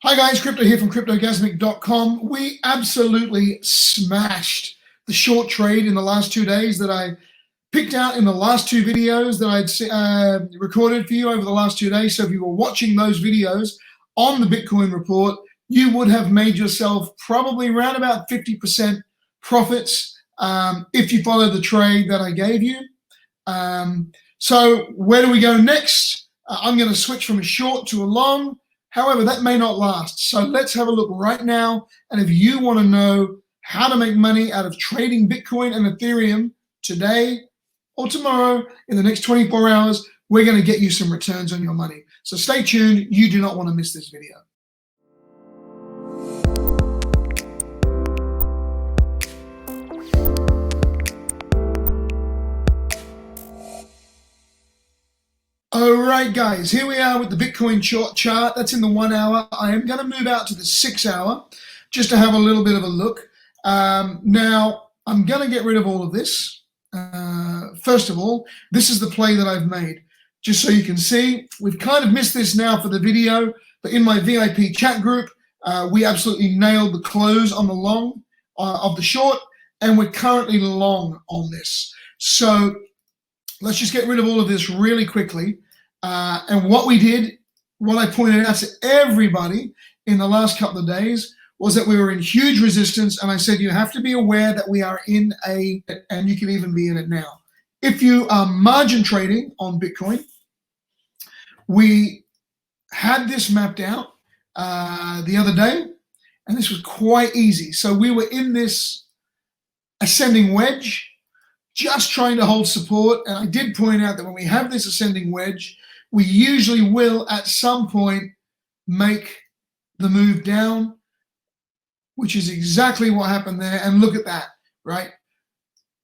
Hi guys, Crypto here from Cryptogasmic.com. We absolutely smashed the short trade in the last 2 days that I picked out in the last two videos that I'd recorded for you over the last 2 days. So if you were watching those videos on the Bitcoin report, you would have made yourself probably around about 50% profits if you followed the trade that I gave you. So where do we go next? I'm going to switch from a short to a long. However, that may not last. So let's have a look right now. And if you want to know how to make money out of trading Bitcoin and Ethereum today or tomorrow in the next 24 hours, we're going to get you some returns on your money. So stay tuned. You do not want to miss this video. All right, guys, here we are with the Bitcoin short chart. That's in the 1 hour. I am going to move out to the 6 hour just to have a little bit of a look. Now, I'm going to get rid of all of this. First of all, this is the play that I've made. Just so you can see, we've kind of missed this now for the video, but in my VIP chat group, we absolutely nailed the close on the long of the short, and we're currently long on this. So let's just get rid of all of this really quickly. And what we did, what I pointed out to everybody in the last couple of days was that we were in huge resistance. And I said, you have to be aware that we are in and you can even be in it now. If you are margin trading on Bitcoin, we had this mapped out the other day, and this was quite easy. So we were in this ascending wedge, just trying to hold support. And I did point out that when we have this ascending wedge, we usually will at some point make the move down, which is exactly what happened there. And look at that, right?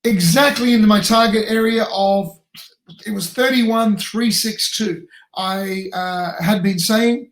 Exactly into my target area of, it was 31,362. I had been saying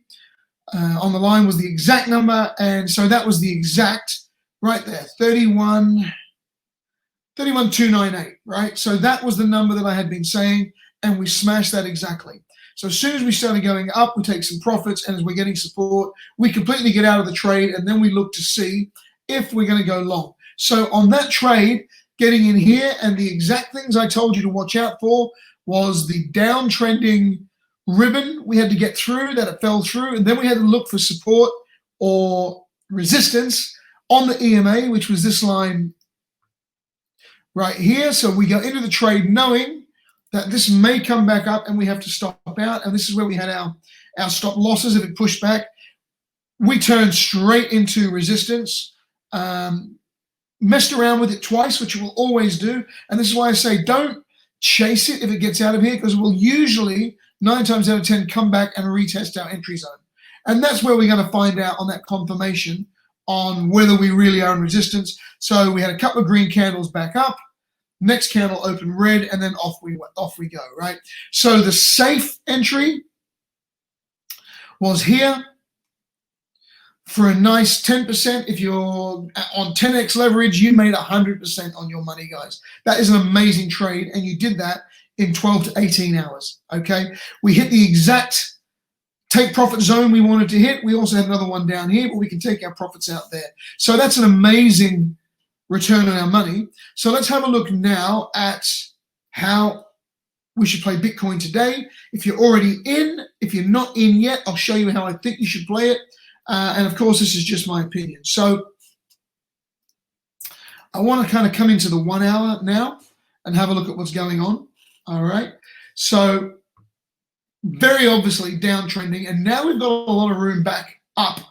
on the line was the exact number. And so that was the exact right there, 31,298, right? So that was the number that I had been saying, and we smashed that exactly. So as soon as we started going up, we take some profits, and as we're getting support, we completely get out of the trade, and then we look to see if we're going to go long. So on that trade, getting in here, and the exact things I told you to watch out for was the downtrending ribbon we had to get through, that it fell through, and then we had to look for support or resistance on the EMA, which was this line right here. So we go into the trade knowing that this may come back up and we have to stop out. And this is where we had our stop losses if it pushed back. We turned straight into resistance, messed around with it twice, which we'll always do. And this is why I say don't chase it if it gets out of here, because we'll usually 9 times out of 10 come back and retest our entry zone. And that's where we're going to find out on that confirmation on whether we really are in resistance. So we had a couple of green candles back up, next candle open red, and then off we go, right? So the safe entry was here for a nice 10%. If you're on 10x leverage, you made 100% on your money, guys. That is an amazing trade, and you did that in 12 to 18 hours, okay? We hit the exact take profit zone we wanted to hit. We also had another one down here, but we can take our profits out there. So that's an amazing return on our money. So let's have a look now at how we should play Bitcoin today. If you're already in, if you're not in yet, I'll show you how I think you should play it. And of course, this is just my opinion. So I want to kind of come into the 1 hour now and have a look at what's going on. All right. So very obviously downtrending, and now we've got a lot of room back up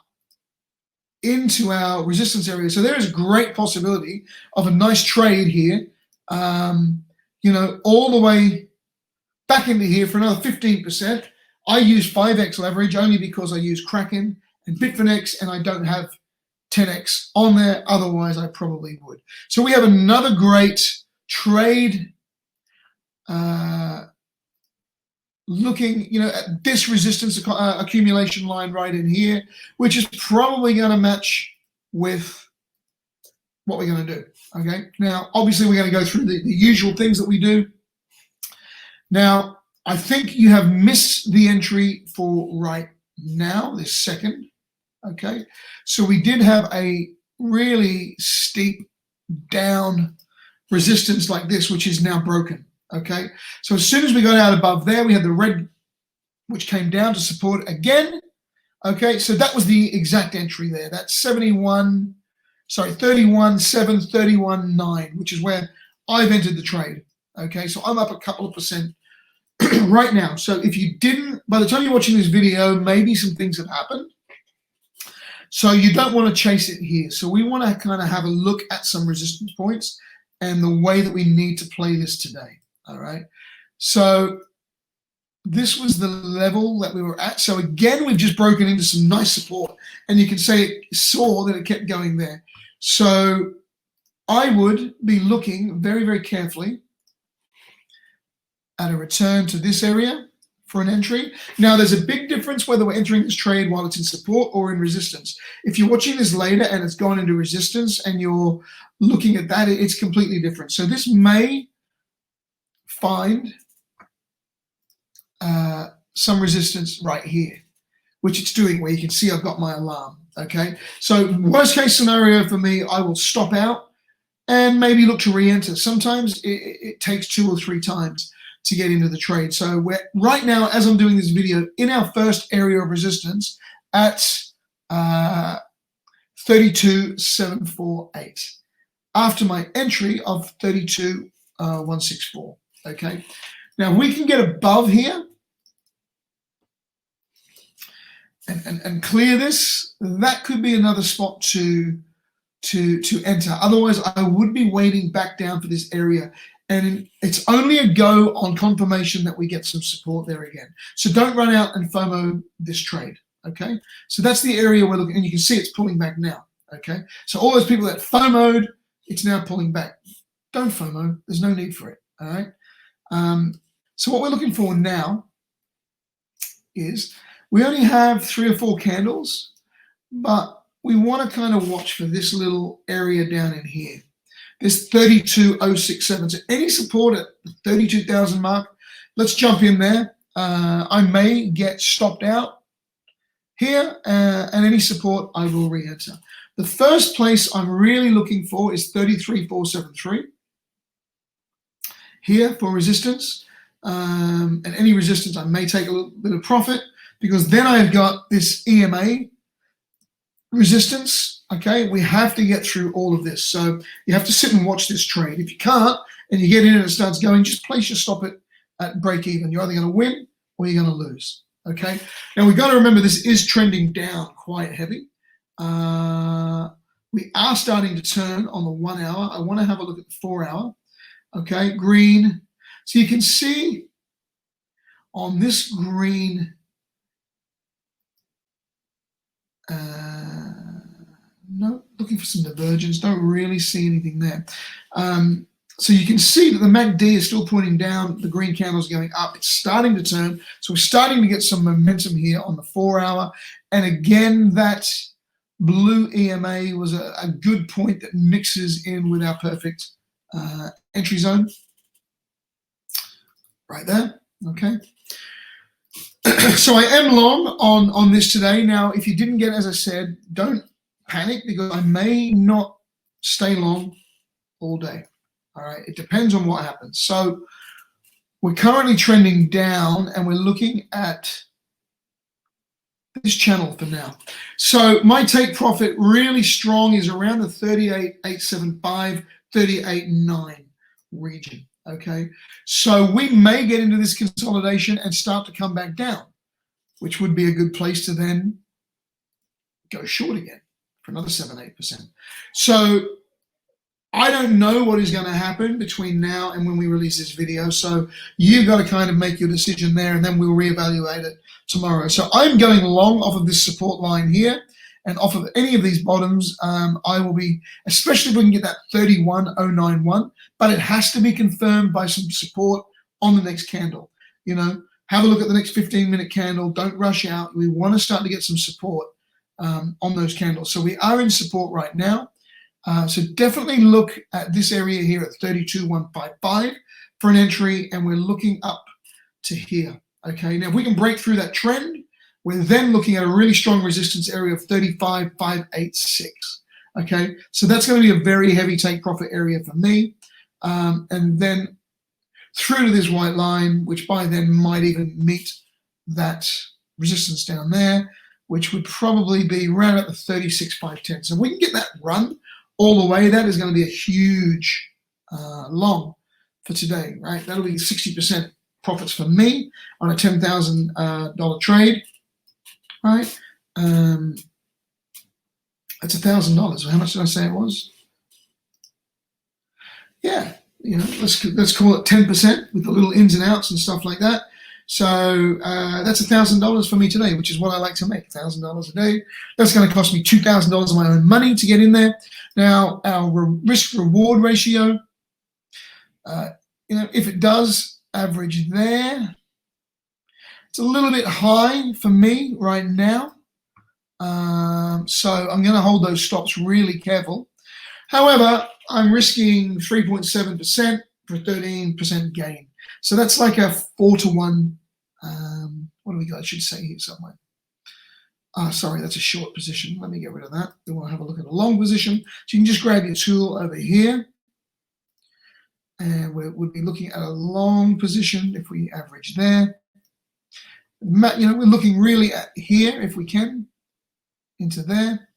into our resistance area. So there is a great possibility of a nice trade here, you know, all the way back into here for another 15%. I use 5x leverage only because I use Kraken and Bitfinex, and I don't have 10x on there. Otherwise, I probably would. So we have another great trade looking, you know, at this resistance accumulation line right in here, which is probably going to match with what we're going to do. Okay. Now, obviously, we're going to go through the usual things that we do. Now, I think you have missed the entry for right now, this second. Okay, so we did have a really steep down resistance like this, which is now broken. Okay, so as soon as we got out above there, we had the red, which came down to support again. Okay, so that was the exact entry there. That's 31, sorry, 31.7, 31.9, which is where I've entered the trade. Okay, so I'm up a couple of percent right now. So if you didn't, by the time you're watching this video, maybe some things have happened. So you don't want to chase it here. So we want to kind of have a look at some resistance points and the way that we need to play this today. All right. So this was the level that we were at. So again, we've just broken into some nice support, and you can say it saw that it kept going there. So I would be looking very, very carefully at a return to this area for an entry. Now, there's a big difference whether we're entering this trade while it's in support or in resistance. If you're watching this later and it's gone into resistance and you're looking at that, it's completely different. So this may find some resistance right here, which it's doing, where you can see I've got my alarm. Okay, so worst case scenario for me, I will stop out and maybe look to re-enter. Sometimes it takes 2 or 3 times to get into the trade. So we're right now, as I'm doing this video, in our first area of resistance at 32.748 after my entry of 32.164. Okay, now we can get above here and clear this. That could be another spot to enter. Otherwise, I would be waiting back down for this area. And it's only a go on confirmation that we get some support there again. So don't run out and FOMO this trade, okay? So that's the area we're looking, and you can see it's pulling back now, okay? So all those people that FOMO'd, it's now pulling back. Don't FOMO, there's no need for it, all right? So what we're looking for now is we only have 3 or 4 candles, but we want to kind of watch for this little area down in here. This 32.067. So any support at the 32,000 mark, let's jump in there. I may get stopped out here, and any support I will re-enter. The first place I'm really looking for is 33.473 here for resistance, and any resistance I may take a little bit of profit, because then I've got this EMA resistance. Okay, we have to get through all of this. So you have to sit and watch this trade. If you can't and you get in and it starts going, just place your stop at break even. You're either going to win or you're going to lose. Okay, now we've got to remember this is trending down quite heavy. We are starting to turn on the 1 hour. I want to have a look at the 4 hour. Okay, green. So you can see on this green, no, looking for some divergence. Don't really see anything there. So you can see that the MACD is still pointing down. The green candle is going up. It's starting to turn. So we're starting to get some momentum here on the 4 hour. And again, that blue EMA was a good point that mixes in with our perfect entry zone. Right there. Okay. So I am long on this today. Now, if you didn't get, as I said, don't panic, because I may not stay long all day. All right, it depends on what happens. So we're currently trending down, and we're looking at this channel for now. So my take profit really strong is around the 38.875, 38.9 region. Okay, so we may get into this consolidation and start to come back down, which would be a good place to then go short again for another 7-8%. So I don't know what is going to happen between now and when we release this video. So you've got to kind of make your decision there, and then we'll reevaluate it tomorrow. So I'm going long off of this support line here, and off of any of these bottoms. I will be, especially if we can get that 31.091, but it has to be confirmed by some support on the next candle. You know, have a look at the next 15-minute candle. Don't rush out. We want to start to get some support on those candles. So we are in support right now. So definitely look at this area here at 32.155 for an entry, and we're looking up to here. Okay, now if we can break through that trend, We're then looking at a really strong resistance area of 35,586. Okay, so that's going to be a very heavy take profit area for me. And then through to this white line, which by then might even meet that resistance down there, which would probably be around at the 36,510. So if we can get that run all the way, that is going to be a huge long for today, right? That'll be 60% profits for me on a $10,000 trade, right? That's $1,000. How much did I say it was? Yeah, you know, let's call it 10% with the little ins and outs and stuff like that. So that's $1,000 for me today, which is what I like to make, $1,000 a day. That's going to cost me $2,000 of my own money to get in there. Now, our risk-reward ratio, you know, if it does average there, it's a little bit high for me right now. So I'm going to hold those stops really careful. However, I'm risking 3.7% for 13% gain. So that's like a 4-to-1. What do we got? I should say here somewhere. Sorry, that's a short position. Let me get rid of that. Then we'll have a look at a long position. So you can just grab your tool over here. And we'll be looking at a long position if we average there. You know, we're looking really at here if we can, into there.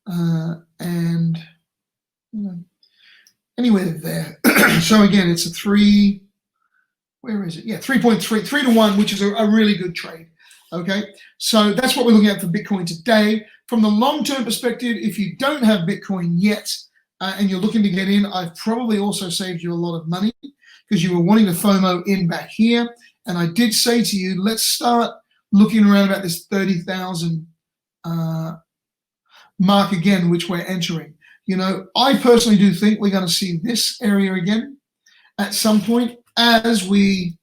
And you know, anywhere there. So again, it's a 3. Where is it? Yeah, 3.3, 3-to-1, which is a really good trade. Okay, so that's what we're looking at for Bitcoin today. From the long-term perspective, if you don't have Bitcoin yet and you're looking to get in, I've probably also saved you a lot of money because you were wanting to FOMO in back here. And I did say to you, let's start looking around about this 30,000 mark again, which we're entering. You know, I personally do think we're going to see this area again at some point as we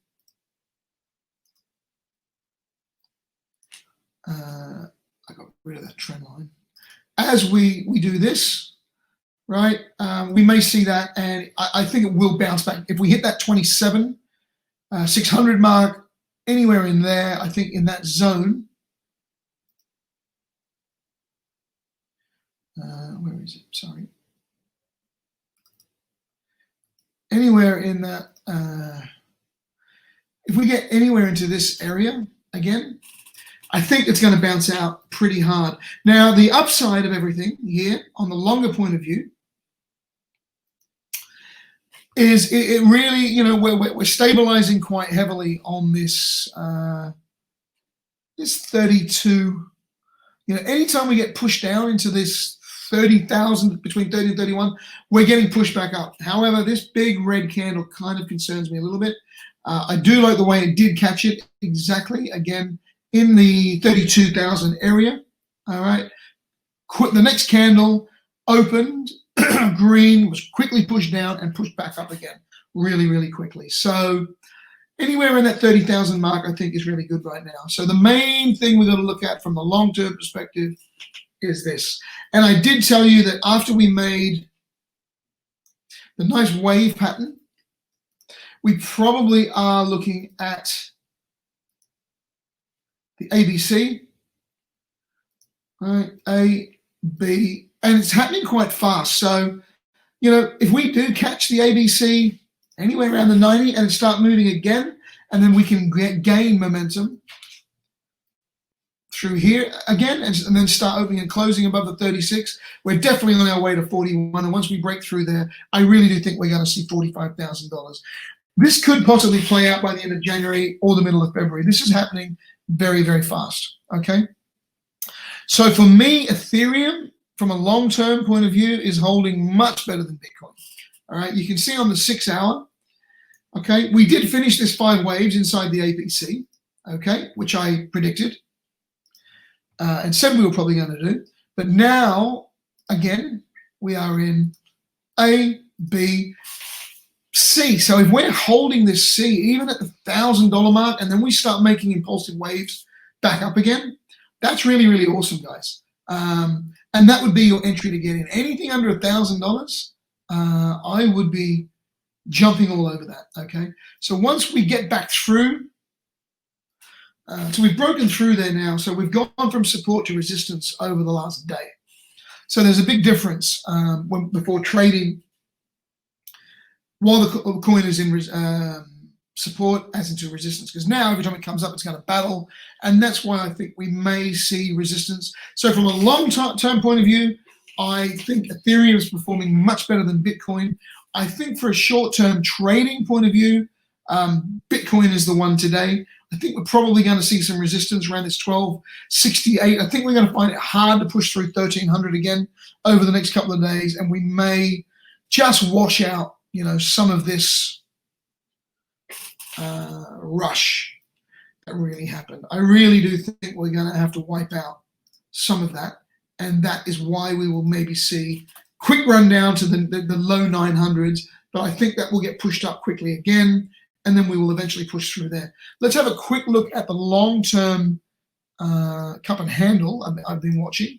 I got rid of that trend line. As we do this, right, we may see that, and I think it will bounce back. If we hit that 27,600 mark, anywhere in there, I think in that zone, where is it? Sorry. Anywhere in that, if we get anywhere into this area again, I think it's going to bounce out pretty hard. Now, the upside of everything here, on the longer point of view, is it really, you know, we're stabilizing quite heavily on this this 32. You know, anytime we get pushed down into this 30,000, between 30 and 31, we're getting pushed back up. However, this big red candle kind of concerns me a little bit. I do like the way it did catch it exactly, again, in the 32,000 area. All right. The next candle opened green, was quickly pushed down and pushed back up again really, really quickly. So anywhere in that 30,000 mark, I think is really good right now. So the main thing we're going to look at from the long-term perspective is this. And I did tell you that after we made the nice wave pattern, we probably are looking at the ABC, right? A, B, and it's happening quite fast. So, you know, if we do catch the ABC anywhere around the 90 and start moving again, and then we can gain momentum through here again, and then start opening and closing above the 36, we're definitely on our way to 41. And once we break through there, I really do think we're going to see $45,000. This could possibly play out by the end of January or the middle of February. This is happening very, very fast, okay? So for me, Ethereum, from a long-term point of view, is holding much better than Bitcoin, all right? You can see on the 6 hour, okay, we did finish this 5 waves inside the APC, okay, which I predicted and said we were probably going to do. But now, again, we are in A, B, C. So if we're holding this C, even at the $1,000 mark, and then we start making impulsive waves back up again, that's really, really awesome, guys. And that would be your entry to get in. Anything under $1,000, I would be jumping all over that, okay? So once we get back through So we've broken through there now. So we've gone from support to resistance over the last day. So there's a big difference before trading while the coin is in support as into resistance, because now every time it comes up, it's going to battle, and that's why I think we may see resistance. So from a long-term point of view, I think Ethereum is performing much better than Bitcoin. I think for a short-term trading point of view, Bitcoin is the one today. I think we're probably going to see some resistance around this 1268. I think we're going to find it hard to push through 1300 again over the next couple of days, and we may just wash out, some of this rush that really happened. I really do think we're going to have to wipe out some of that, and that is why we will maybe see quick run down to the low 900s, but I think that will get pushed up quickly again, and then we will eventually push through there. Let's have a quick look at the long-term cup and handle I've been watching.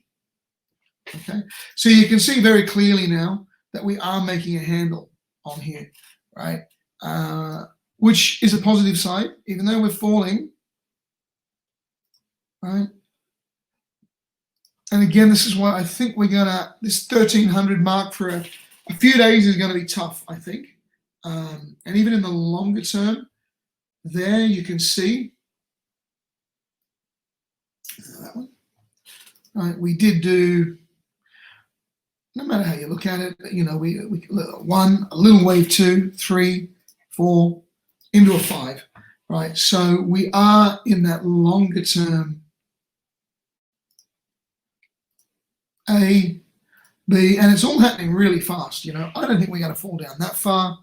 Okay, so you can see very clearly now that we are making a handle on here, right? Which is a positive side, even though we're falling, right? And again, this is why I think this 1300 mark for a few days is going to be tough, I think. And even in the longer term, there you can see that one. Right, we did do, no matter how you look at it, we one, a little wave, 2, 3, 4, into a 5, right? So we are in that longer term A, B, and it's all happening really fast. I don't think we're going to fall down that far.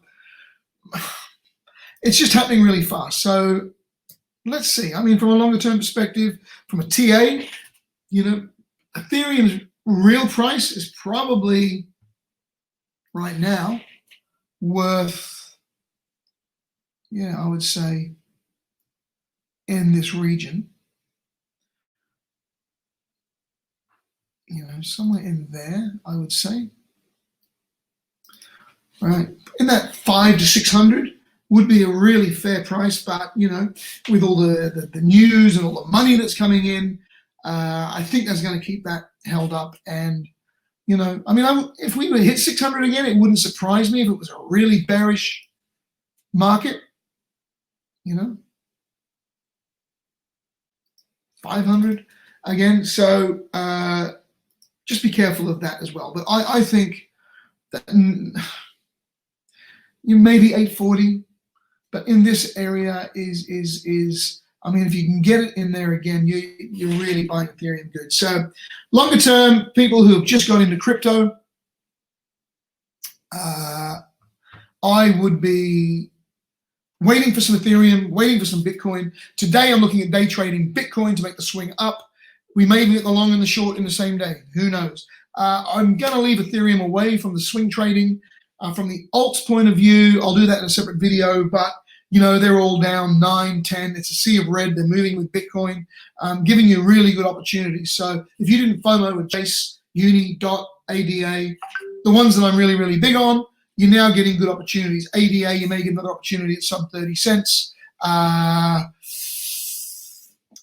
It's just happening really fast. So let's see. I mean, from a longer term perspective, from a TA, Ethereum's real price is probably right now worth, I would say in this region, somewhere in there, I would say, right? In that 500 to 600 would be a really fair price, but with all the news and all the money that's coming in, I think that's going to keep that held up. And if we were to hit 600 again, it wouldn't surprise me if it was a really bearish market. 500 again. So just be careful of that as well. But I think that maybe 840, but in this area is if you can get it in there again, you're really buying Ethereum good. So longer term, people who have just got into crypto, I would be waiting for some Ethereum, waiting for some Bitcoin. Today, I'm looking at day trading Bitcoin to make the swing up. We may get the long and the short in the same day. Who knows? I'm going to leave Ethereum away from the swing trading. From the alts point of view, I'll do that in a separate video, but they're all down 9, 10. It's a sea of red. They're moving with Bitcoin, giving you really good opportunities. So if you didn't FOMO with Chase, Uni, DOT, ADA, the ones that I'm really, really big on, you're now getting good opportunities. ADA, you may get another opportunity at sub 30 cents.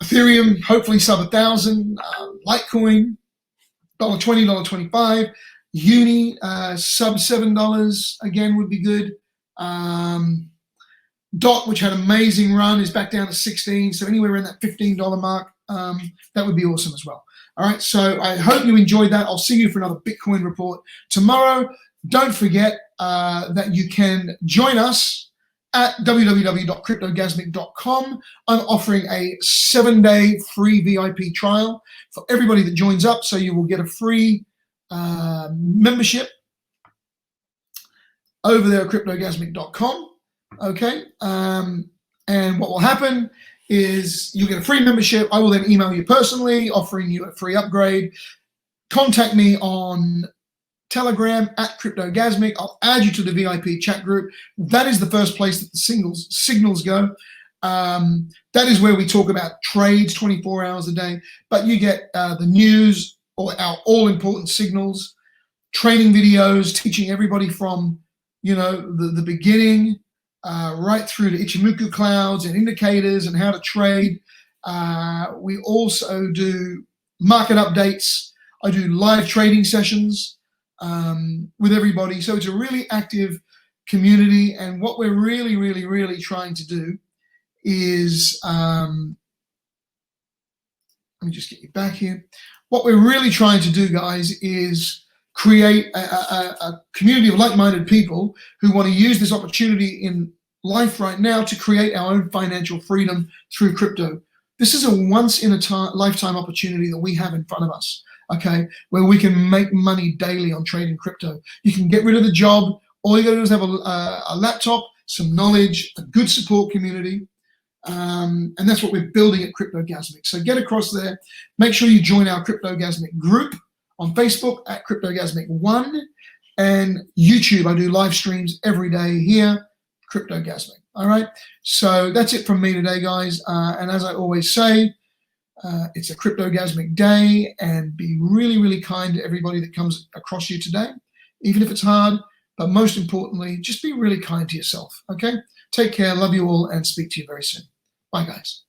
Ethereum, hopefully sub 1,000. Litecoin, $1.20, $1.25. Uni, sub $7 again would be good. DOT, which had an amazing run, is back down to 16. So anywhere around that $15 mark, that would be awesome as well. All right, so I hope you enjoyed that. I'll see you for another Bitcoin report tomorrow. Don't forget that you can join us at www.cryptogasmic.com. I'm offering a 7-day free VIP trial for everybody that joins up. So you will get a free membership over there at cryptogasmic.com. Okay. And what will happen is you'll get a free membership. I will then email you personally offering you a free upgrade. Contact me on Telegram at Cryptogasmic. I'll add you to the VIP chat group. That is the first place that the signals go. That is where we talk about trades 24 hours a day, but you get the news or our all-important signals, training videos, teaching everybody from, the beginning right through to Ichimoku clouds and indicators and how to trade. We also do market updates. I do live trading sessions with everybody. So it's a really active community. And what we're really trying to do is, let me just get you back here. What we're really trying to do, guys, is create a community of like-minded people who want to use this opportunity in life right now to create our own financial freedom through crypto. This is a once-in-a-lifetime opportunity that we have in front of us, okay, where we can make money daily on trading crypto. You can get rid of the job. All you got to do is have a laptop, some knowledge, a good support community, and that's what we're building at Cryptogasmic. So get across there. Make sure you join our Cryptogasmic group on Facebook at Cryptogasmic1, and YouTube. I do live streams every day here, Cryptogasmic. All right. So that's it from me today, guys. And as I always say, it's a Cryptogasmic day, and be really kind to everybody that comes across you today, even if it's hard. But most importantly, just be really kind to yourself. Okay. Take care. Love you all, and speak to you very soon. Bye, guys.